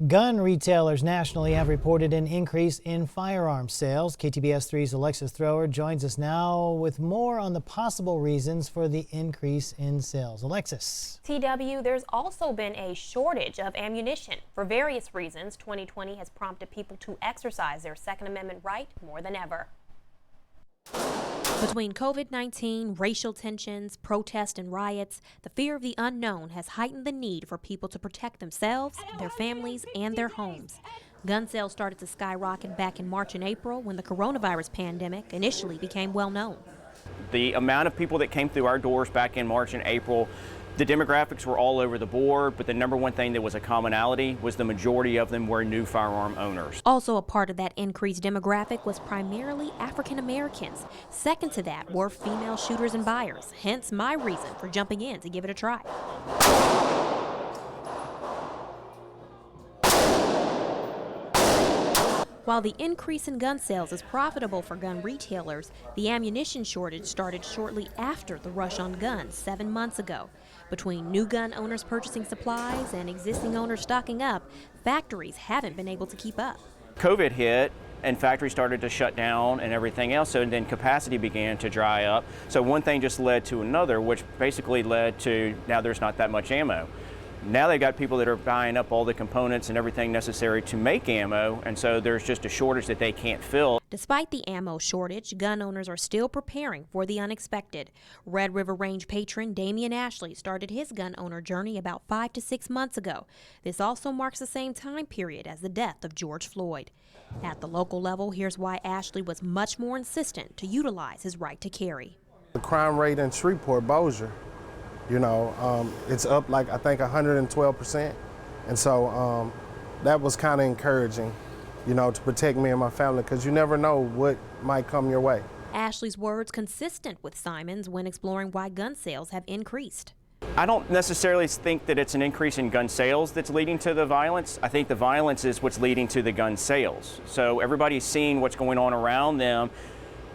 Gun retailers nationally have reported an increase in firearm sales. KTBS 3's Alexis Thrower joins us now with more on the possible reasons for the increase in sales. Alexis. TW, there's also been a shortage of ammunition. For various reasons, 2020 has prompted people to exercise their Second Amendment right more than ever. Between COVID-19, racial tensions, protests, and riots, the fear of the unknown has heightened the need for people to protect themselves, their families, and their homes. Gun sales started to skyrocket back in March and April when the coronavirus pandemic initially became well known. The amount of people that came through our doors back in March and April, the demographics were all over the board, but the number one thing that was a commonality was the majority of them were new firearm owners. Also a part of that increased demographic was primarily African Americans. Second to that were female shooters and buyers, hence my reason for jumping in to give it a try. While the increase in gun sales is profitable for gun retailers, the ammunition shortage started shortly after the rush on guns 7 months ago. Between new gun owners purchasing supplies and existing owners stocking up, factories haven't been able to keep up. COVID hit and factories started to shut down and everything else, so then capacity began to dry up. So one thing just led to another, which basically led to now there's not that much ammo. Now they've got people that are buying up all the components and everything necessary to make ammo, and so there's just a shortage that they can't fill. Despite the ammo shortage, gun owners are still preparing for the unexpected. Red River Range patron Damian Ashley started his gun owner journey about 5 to 6 months ago. This also marks the same time period as the death of George Floyd. At the local level, here's why Ashley was much more insistent to utilize his right to carry. The crime rate in Shreveport, Bossier, it's up like I think 112%, and so that was kind of encouraging, to protect me and my family, because you never know what might come your way. Ashley's words consistent with Simon's when exploring why gun sales have increased. I don't necessarily think that it's an increase in gun sales that's leading to the violence. I think the violence is what's leading to the gun sales. So everybody's seeing what's going on around them,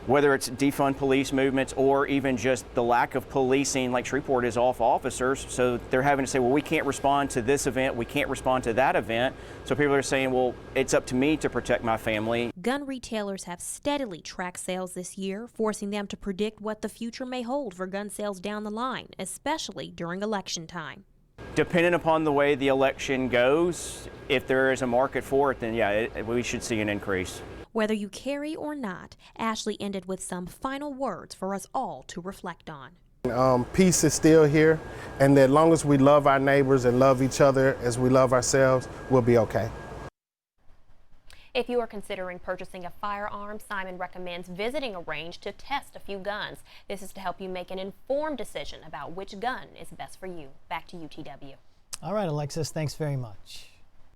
whether it's defund police movements or even just the lack of policing, like Shreveport is off officers, so they're having to say, well, we can't respond to this event, we can't respond to that event. So people are saying, well, it's up to me to protect my family. Gun retailers have steadily tracked sales this year, forcing them to predict what the future may hold for gun sales down the line, especially during election time. Depending upon the way the election goes, if there is a market for it, then yeah, we should see an increase. Whether you carry or not, Ashley ended with some final words for us all to reflect on. Peace is still here, and that as long as we love our neighbors and love each other as we love ourselves, we'll be okay. If you are considering purchasing a firearm, Simon recommends visiting a range to test a few guns. This is to help you make an informed decision about which gun is best for you. Back to you, TW. All right, Alexis, thanks very much.